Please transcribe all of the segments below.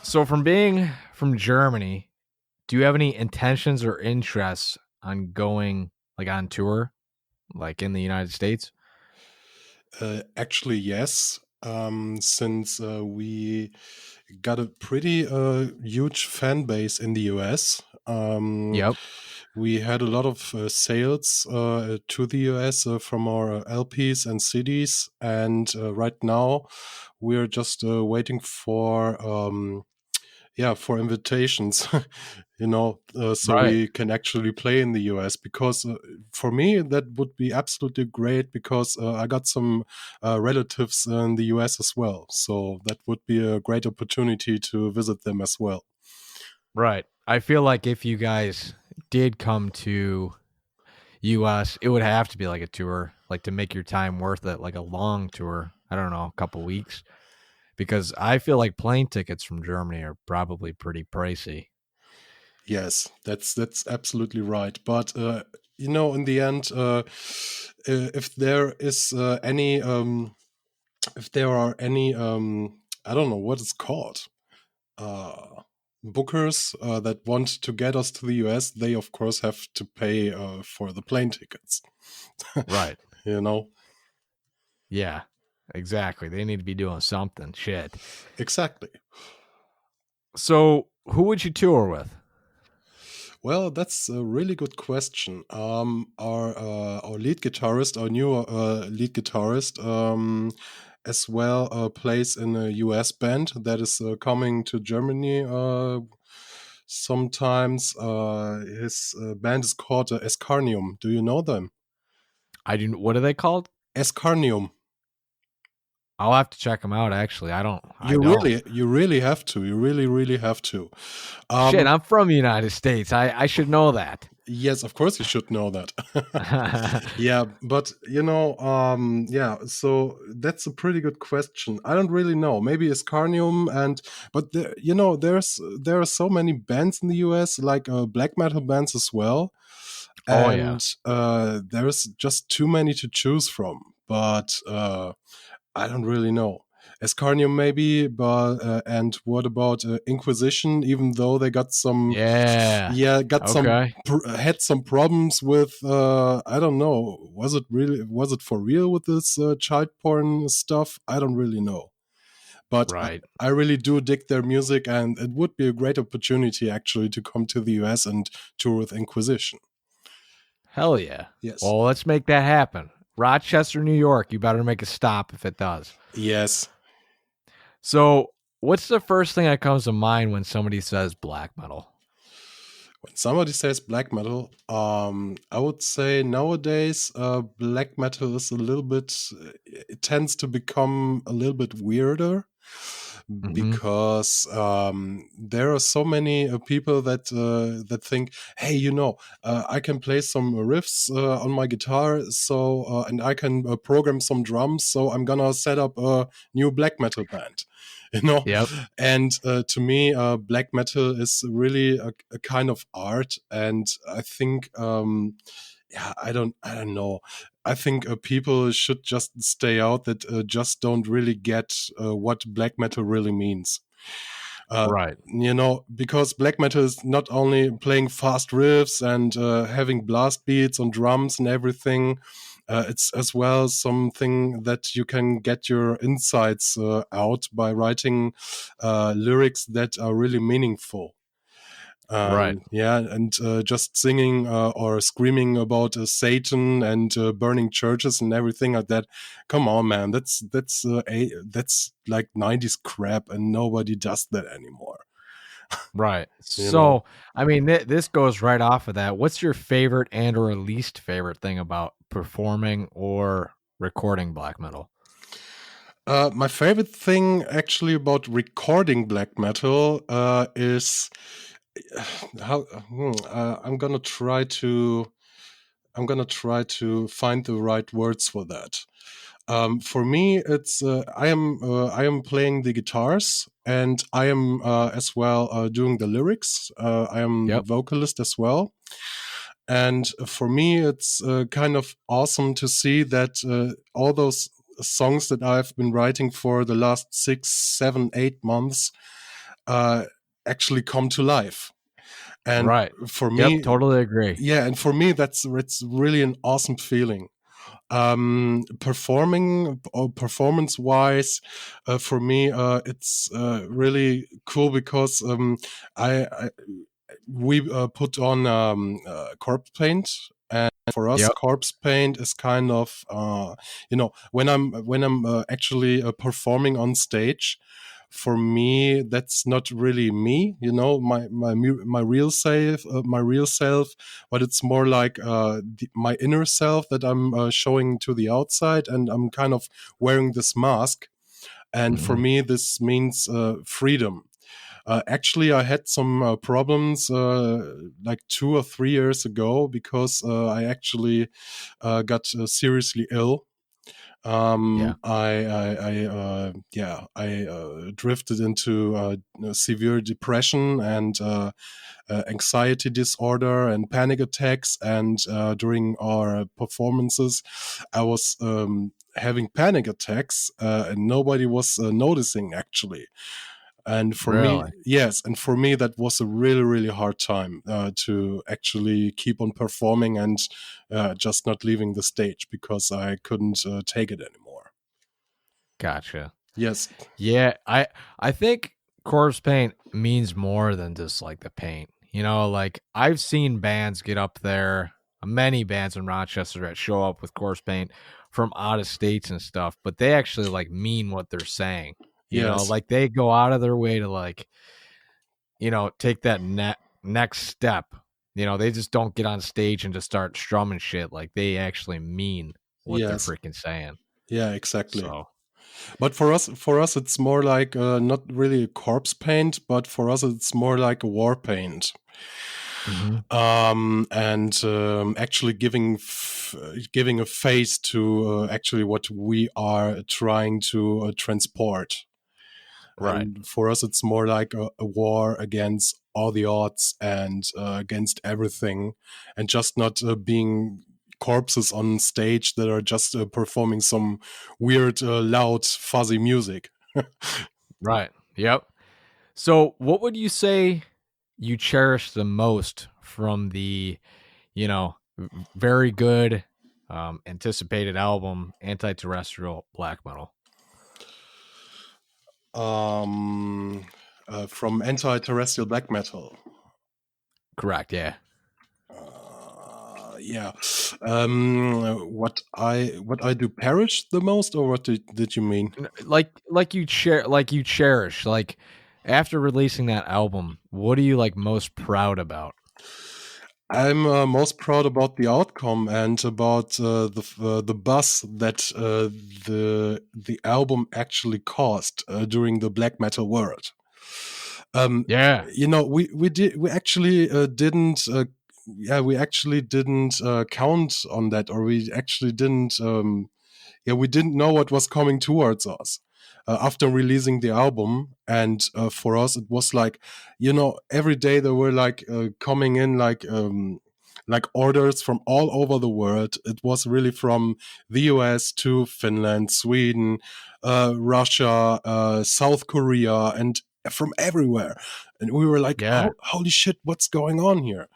So from being from Germany, do you have any intentions or interests on going like on tour, like in the United States? Actually, yes. Since we got a pretty huge fan base in the US. Yep. We had a lot of sales to the US from our LPs and CDs, and right now we're just waiting for for invitations, so Right. we can actually play in the US. Because for me that would be absolutely great, because I got some relatives in the US as well, so that would be a great opportunity to visit them as well. Right. I feel like if you guys did come to US, it would have to be like a tour, like to make your time worth it, like a long tour. I don't know, a couple weeks. Because I feel like plane tickets from Germany are probably pretty pricey. Yes, that's absolutely right. But in the end, if there is if there are any, I don't know what it's called, uh, bookers that want to get us to the US, they of course have to pay for the plane tickets. Right. you know, Yeah. Exactly. They need to be doing something. Shit. exactly. So, who would you tour with? Well, that's a really good question. Our lead guitarist, our new lead guitarist, as well plays in a US band that is coming to Germany. Sometimes his band is called Escarnium. Do you know them? I do. What are they called? Escarnium. I'll have to check them out. Actually, I don't. I You don't. really have to. You really have to. Shit, Um, I'm from the United States. I should know that. Yes, of course you should know that. Yeah, but yeah, so that's a pretty good question. I don't really know. Maybe it's Carnium, but there are so many bands in the US, like black metal bands as well, Oh yeah. and there's just too many to choose from. But I don't really know. Escarnium maybe, but and what about Inquisition? Even though they got some, Yeah. yeah, got some Okay. had some problems with I don't know. Was it for real with this child porn stuff? I don't really know. But Right. I really do dig their music, and it would be a great opportunity actually to come to the US and tour with Inquisition. Hell yeah. Yes. Well, let's make that happen. Rochester, New York. You better make a stop if it does. Yes. So, what's the first thing that comes to mind when somebody says black metal? When somebody says black metal, I would say nowadays black metal is a little bit. It tends to become a little bit weirder, Mm-hmm. because there are so many people that think, hey, I can play some riffs on my guitar, so and I can program some drums, so I'm gonna set up a new black metal band. You know, Yep. and to me, black metal is really a kind of art, and I think, yeah, I don't know. I think people should just stay out that just don't really get what black metal really means. Uh, Right. because black metal is not only playing fast riffs and having blast beats on drums and everything. It's as well something that you can get your insights out by writing lyrics that are really meaningful. Right. Yeah, and just singing or screaming about Satan and burning churches and everything like that. Come on, man, that's like '90s crap, and nobody does that anymore. Right. You know. So, I mean, this goes right off of that. What's your favorite and or least favorite thing about performing or recording black metal? My favorite thing actually about recording black metal is how I'm gonna try to find the right words for that. For me, it's I am playing the guitars, and I am as well doing the lyrics. I am the Yep. vocalist as well, and for me, it's kind of awesome to see that all those songs that I've been writing for the last 6, 7, 8 months uh, actually come to life. And Right. for Yep. me, Totally agree. yeah, and for me, it's really an awesome feeling. Performing or performance wise, for me, it's really cool because I we put on corpse paint, and for us Yep. corpse paint is kind of when I'm actually performing on stage. For me, that's not really me, my real self, but it's more like my inner self that I'm showing to the outside, and I'm kind of wearing this mask. And for Hmm. me, this means freedom. Actually, I had some problems like 2 or 3 years ago, because I actually got seriously ill. Yeah. I drifted into severe depression and anxiety disorder and panic attacks. And during our performances, I was having panic attacks, and nobody was noticing, actually. And for me, Really. yes, and for me, that was a really, really hard time to actually keep on performing and just not leaving the stage, because I couldn't take it anymore. Gotcha. Yes, Yeah. I think corpse paint means more than just like the paint. Like I've seen bands get up there, many bands in Rochester that show up with corpse paint from out of states and stuff, but they actually like mean what they're saying. yes, Like they go out of their way to like, take that next step. They just don't get on stage and just start strumming shit. Like they actually mean what they're yes, freaking saying. yeah, exactly. So, But for us, it's more like not really a corpse paint, but for us, it's more like a war paint. mhm, And actually giving a face to actually what we are trying to transport. right, And for us, it's more like a war against all the odds and against everything, and just not being corpses on stage that are just performing some weird, loud, fuzzy music. right. Yep. So, what would you say you cherish the most from the, very good, anticipated album, Anti-Terrestrial Black Metal? From Anti-Terrestrial Black Metal. Correct. Yeah. Yeah. What I do perish the most, or what did you mean? Like you cherish, like after releasing that album, what are you like most proud about? I'm most proud about the outcome and about the buzz that the album actually caused during the black metal world. Um, Yeah. we actually didn't. Yeah, we actually didn't count on that, or we actually didn't. We didn't know what was coming towards us after releasing the album. And for us, it was like, every day there were like coming in like orders from all over the world. It was really from the US to Finland, Sweden, Russia, South Korea, and from everywhere. And we were like, Yeah. holy shit, what's going on here?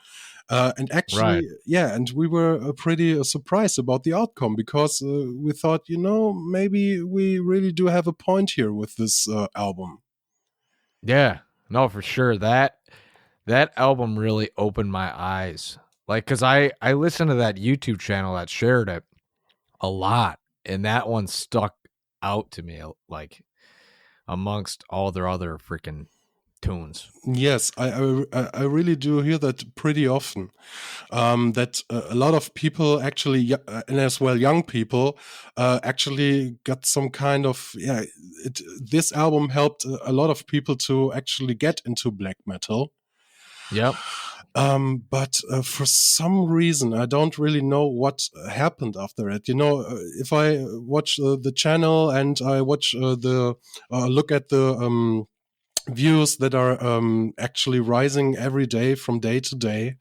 And Right. actually, yeah, and we were pretty surprised about the outcome, because we thought, maybe we really do have a point here with this album. Yeah. No, for sure. That album really opened my eyes. Like, cause I listened to that YouTube channel that shared it a lot, and that one stuck out to me like amongst all their other freaking tunes. Yes, I really do hear that pretty often. That a lot of people actually, and as well young people, actually got some kind of, this album helped a lot of people to actually get into black metal. Yep. But for some reason, I don't really know what happened after it. If I watch the channel and I watch the look at the views that are actually rising every day from day to day,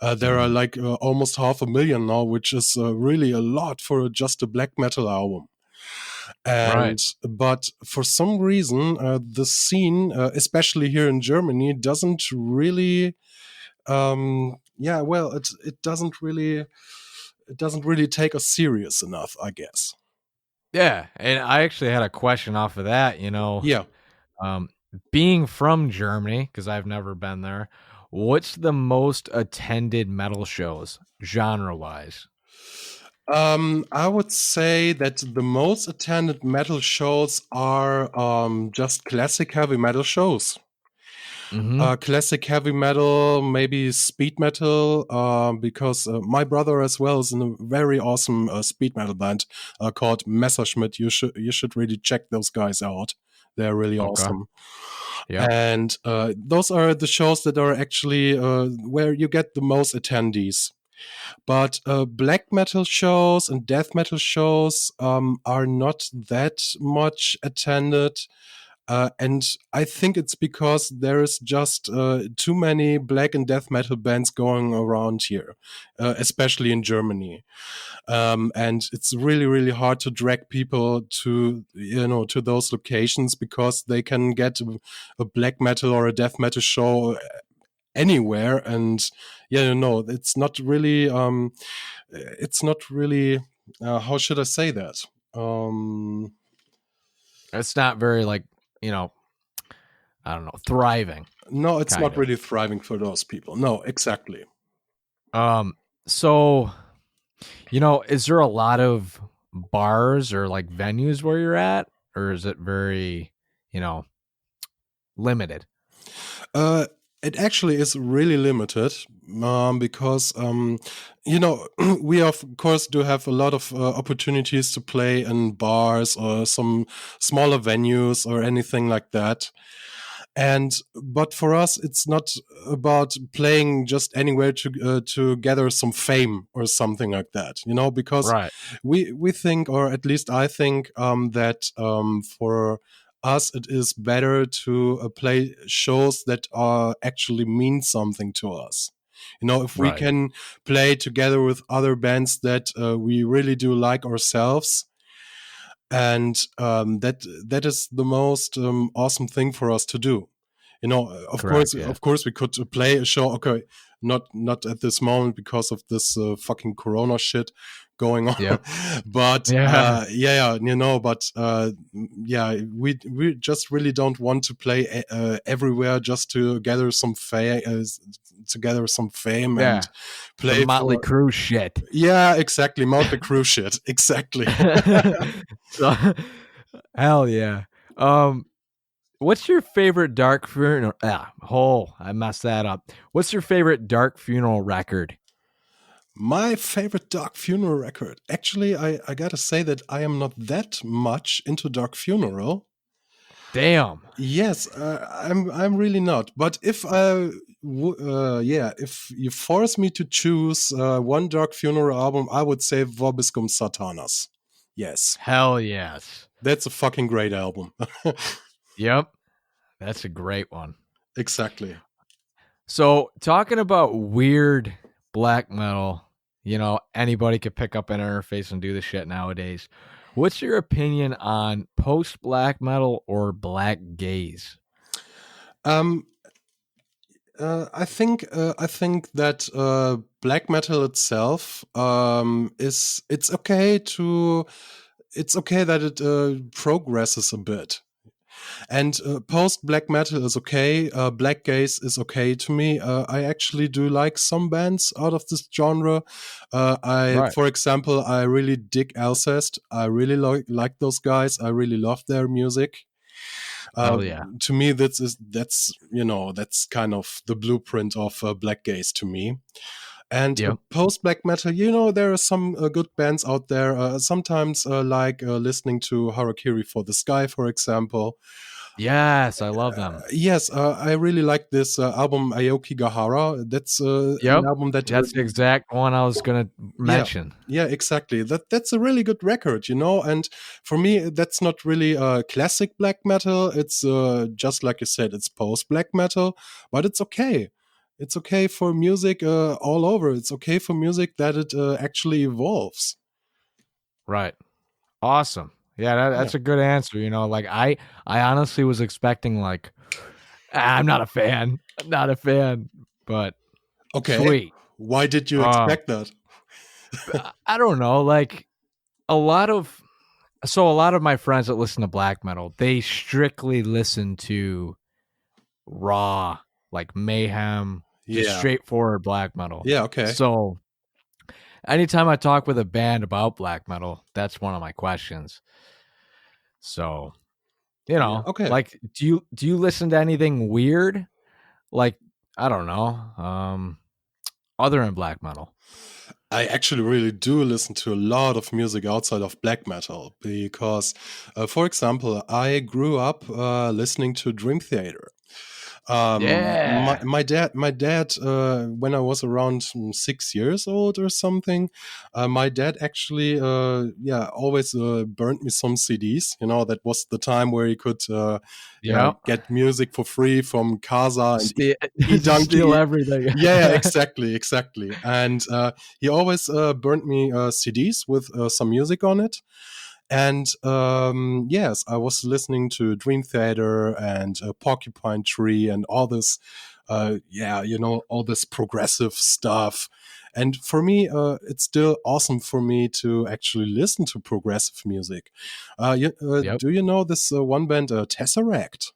there are Mhm. like almost 500,000 now, which is really a lot for just a black metal album. Right. And but for some reason, the scene, especially here in Germany, doesn't really. Yeah, well, it doesn't really take us serious enough, I guess. Yeah, and I actually had a question off of that, Yeah. um, being from Germany, because I've never been there, what's the most attended metal shows genre-wise? I would say that the most attended metal shows are just classic heavy metal shows. Mhm. Classic heavy metal, maybe speed metal, because my brother as well is in a very awesome speed metal band called Messerschmitt. You should really check those guys out. They're really Okay. awesome. Yep. And those are the shows that are actually where you get the most attendees. But black metal shows and death metal shows are not that much attended. And I think it's because there is just too many black and death metal bands going around here, especially in Germany. And it's really, really hard to drag people to, to those locations because they can get a black metal or a death metal show anywhere. And yeah, it's not really, how should I say that? Um, It's not very, like, you know, I don't know, thriving, no, it's kind not of. really thriving for those people. No, exactly. Um, so, is there a lot of bars or, like, venues where you're at? Or is it very, you know, limited? Uh, it actually is really limited because we of course do have a lot of opportunities to play in bars or some smaller venues or anything like that. And but for us, it's not about playing just anywhere to gather some fame or something like that. Because Right. we think, or at least I think, that for us it is better to play shows that are actually mean something to us. If we Right. can play together with other bands that we really do like ourselves, and that is the most awesome thing for us to do. Of course, Correct, yeah. we could play a show. Okay, not at this moment because of this fucking Corona shit going on. Yep. But Yeah. yeah, but yeah, we just really don't want to play everywhere just to gather some fame and Yeah. The play Motley for. Crue shit. Yeah, exactly. Motley Crue shit. Exactly. So, hell yeah. Um, what's your favorite dark funeral? I messed that up. What's your favorite dark funeral record? My favorite Dark Funeral record. Actually, I gotta say that I am not that much into Dark Funeral. Damn. Yes, I'm really not. But if you force me to choose one Dark Funeral album, I would say Vobiscum Satanas. Yes, Hell yes. that's a fucking great album. Yep. That's a great one. Exactly. So, talking about weird black metal, anybody could pick up an interface and do the shit nowadays. What's your opinion on post black metal or black gaze? Um, I think that black metal itself is it's okay that it progresses a bit. And post black metal is okay. Black gaze is okay to me. I actually do like some bands out of this genre. Right. For example, I really dig Alcest. I really like those guys. I really love their music. Hell yeah. To me, that's kind of the blueprint of black gaze to me. And Yep. post black metal, there are some good bands out there. Sometimes like listening to Harakiri for the Sky, for example. Yes, I love them. Yes, I really like this album Aoki Gahara. That's an Yep. album that, That's the exact one I was gonna yeah, mention. yeah, exactly. That's a really good record, And for me, that's not really classic black metal. It's just like you said, it's post black metal, but it's okay. It's okay for music all over. It's okay for music that it actually evolves. Right. Awesome. Yeah, Yeah. that's a good answer. You know, like I honestly was expecting like I'm not a fan. I'm not a fan, but Okay. sweet. Why did you Um, expect that? I don't know. Like a lot of a lot of my friends that listen to black metal, they strictly listen to raw, like mayhem, just Yeah. straightforward black metal. Yeah. Okay. So anytime I talk with a band about black metal, that's one of my questions. So, you Yeah. know, Okay. like do you listen to anything weird? Like, I don't know, other than black metal. I actually really do listen to a lot of music outside of black metal because, for example, I grew up listening to Dream Theater. Yeah. My dad, when I was around 6 years old or something, my dad actually, yeah, always burnt me some CDs. You know, that was the time where he could, yeah, Yep. get music for free from Casa and Steal steal E-Donkey. everything. Yeah, exactly, exactly. And he always burnt me CDs with some music on it. And yes, I was listening to Dream Theater and Porcupine Tree and all this, yeah, you know, all this progressive stuff. And for me, it's still awesome for me to actually listen to progressive music. Yep. Do you know this one band, Tesseract?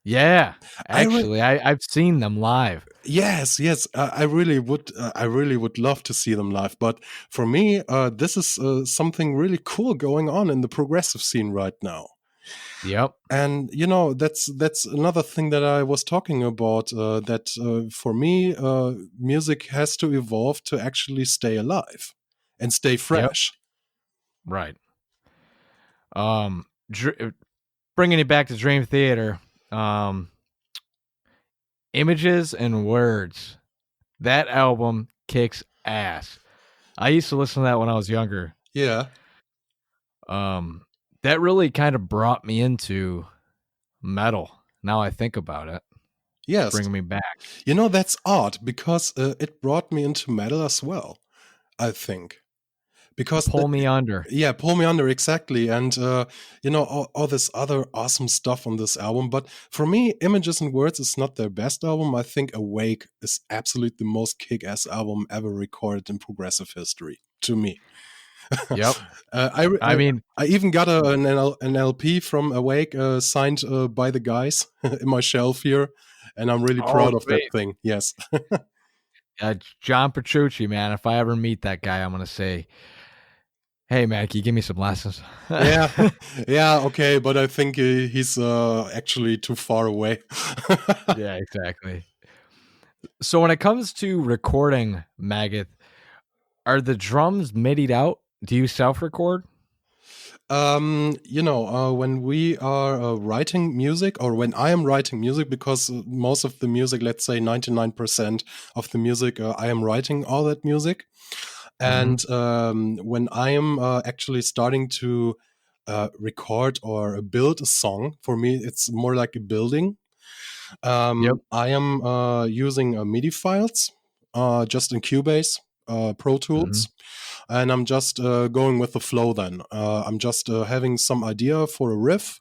Yeah. I re- Actually, I've seen them live. Yes, yes, I really would. I really would love to see them live. But for me, this is something really cool going on in the progressive scene right now. Yep. And you know, that's another thing that I was talking about. That for me, music has to evolve to actually stay alive and stay Yep. fresh. Right. Um, bringing it back to Dream Theater, um, Images and Words. That album kicks ass. I used to listen to that when I was younger. Yeah. Um, that really kind of brought me into metal. Now I think about it, it's Yes. bringing me back. You know, that's odd because it brought me into metal as well, I think. Because Pull Me Under. yeah, pull me under, exactly. And you know, all this other awesome stuff on this album. But for me, Images and Words is not their best album. I think Awake is absolutely the most kick-ass album ever recorded in progressive history to me. Yep. uh, I, re- I mean, I even got an LP from Awake signed by the guys in my shelf here, and I'm really oh proud of that sweet. thing. Yes. John Petrucci, man. If I ever meet that guy, I'm gonna say, "Hey, man, can you give me some lessons?" Yeah, yeah, okay, but I think he's actually too far away. Yeah, exactly. So when it comes to recording, Magoth, are the drums midied out? Do you self-record? You know, when we are writing music, or when I am writing music, because most of the music, let's say 99% of the music, I am writing all that music. Mm-hmm. And when I am actually starting to record or build a song, for me, it's more like a building. Yep. I am using MIDI files just in Cubase, Pro Mm-hmm. Tools, and I'm just going with the flow then. I'm just having some idea for a riff.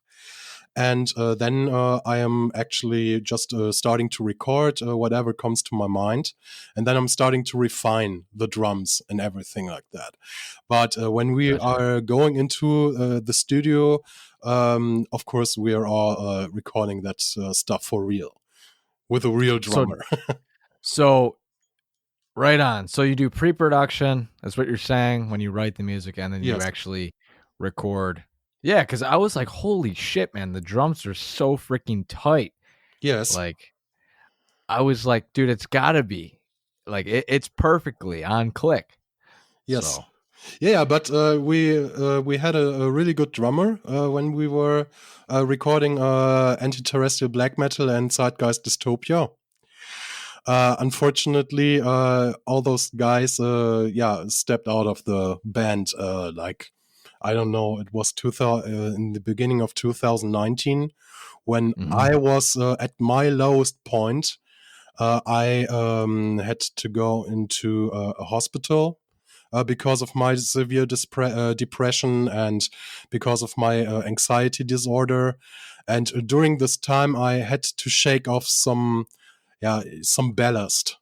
And then I am actually just starting to record whatever comes to my mind. And then I'm starting to refine the drums and everything like that. But when we Gotcha. are going into the studio, of course, we are all recording that stuff for real with a real So, drummer. so right on. So you do pre-production. That's what you're saying when you write the music, and then you Yes. actually record. Yeah, because I was like, "Holy shit, man! The drums are so freaking tight." Yes. Like, I was like, "Dude, it's gotta be like it's perfectly on click." Yes. So, Yeah, but we had a really good drummer when we were recording Anti-Terrestrial Black Metal and Zeitgeist Dystopia. Unfortunately, all those guys, yeah, stepped out of the band. Like, I don't know, it was 2000 in the beginning of 2019 when mhm. I was at my lowest point. I had to go into a hospital because of my severe depression and because of my anxiety disorder. And during this time, I had to shake off some ballast.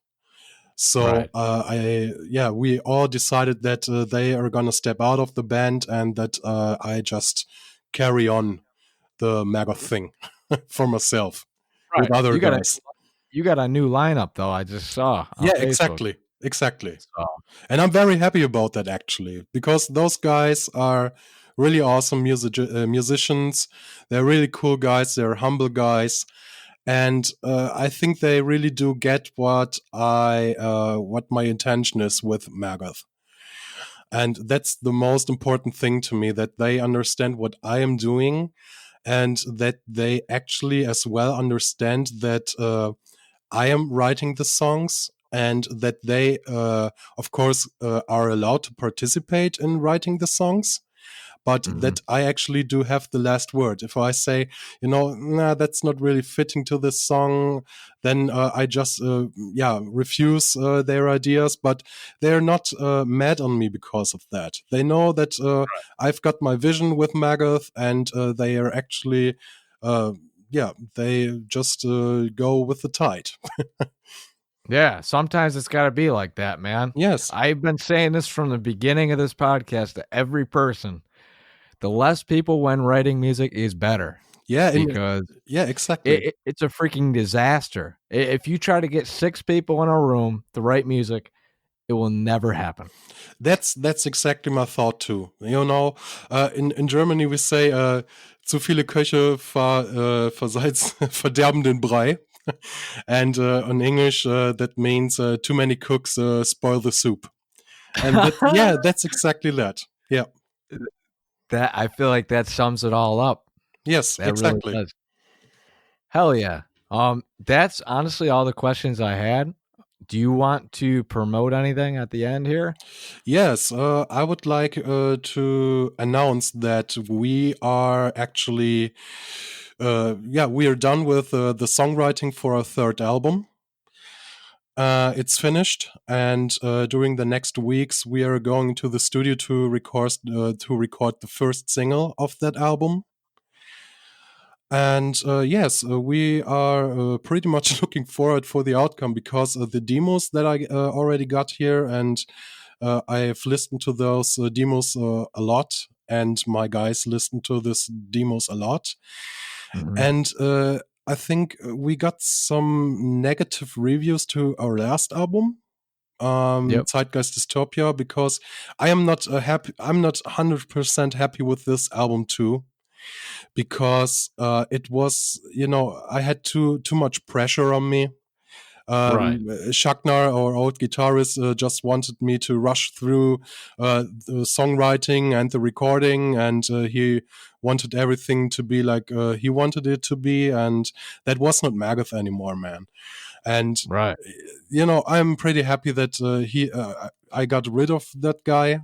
So Right. we all decided that they are gonna step out of the band and that I just carry on the Magoth thing for myself with Right. other guys. You got a new lineup though. I just saw on Yeah, Facebook. exactly. So And I'm very happy about that actually, because those guys are really awesome musicians. They're really cool guys. They're humble guys, and I think they really do get what my intention is with Magoth. And that's the most important thing to me, that they understand what I am doing and that they actually as well understand that I am writing the songs and that they, of course, are allowed to participate in writing the songs, but mhm. that I actually do have the last word. If I say, nah, that's not really fitting to this song, then I just, refuse their ideas. But they're not mad on me because of that. They know that I've got my vision with Magoth, and they are actually, they just go with the tide. Yeah, sometimes it's got to be like that, man. Yes. I've been saying this from the beginning of this podcast to every person. The less people when writing music is better Yeah. because Yeah. Exactly. it's a freaking disaster. If you try to get 6 people in a room to write music, it will never happen. That's exactly my thought too. In Germany we say zu viele Köche verderben den Brei, and in English that means too many cooks spoil the soup. And that's exactly that. Yeah. That I feel like that sums it all up. Yes. That really Exactly. does. Hell yeah. That's honestly all the questions I had. Do you want to promote anything at the end here? Yes. I would like to announce that we are actually, we are done with the songwriting for our third album. It's finished, and during the next weeks, we are going to the studio to record the first single of that album. And yes, we are pretty much looking forward for the outcome, because the demos that I already got here, and I have listened to those demos a lot, and my guys listen to this demos a lot, Mhm. and I think we got some negative reviews to our last album, Yep. Zeitgeist Dystopia, because I am not happy. I'm not 100% happy with this album too, because it was, I had too much pressure on me. Right. Shagnar, our old guitarist, just wanted me to rush through the songwriting and the recording, and he wanted everything to be like he wanted it to be, and that was not Magoth anymore, man. And Right. I'm pretty happy that I got rid of that guy,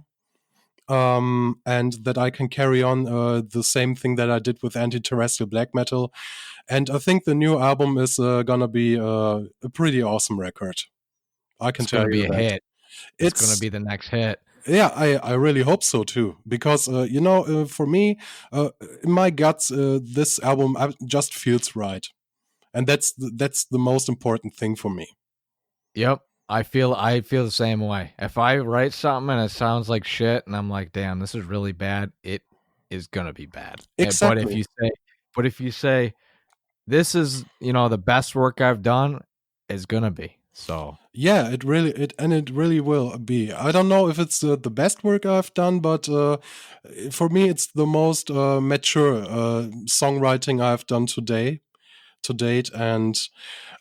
and that I can carry on the same thing that I did with Anti-Terrestrial Black Metal. And I think the new album is gonna be a pretty awesome record. I can It's tell gonna be you a that. hit. It's gonna It's be the next hit. Yeah, I really hope so too, because for me, in my guts, this album just feels right, and that's the most important thing for me. Yep. I feel the same way. If I write something and it sounds like shit and I'm like, "Damn, this is really bad," it is gonna be bad. But if Exactly. you say, "This is, the best work I've done," it's gonna be. So, Yeah, it really will be. I don't know if it's the best work I've done, but for me, it's the most mature songwriting I've done to date, and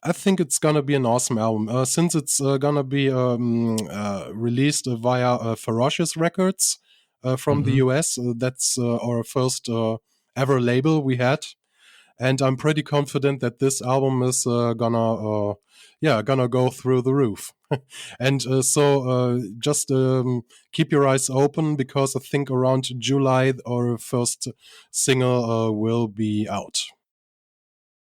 I think it's gonna be an awesome album. Since it's gonna be released via Ferocious Records from the mhm. US. That's our first ever label we had, and I'm pretty confident that this album is gonna go through the roof. And just keep your eyes open, because I think around July our first single will be out.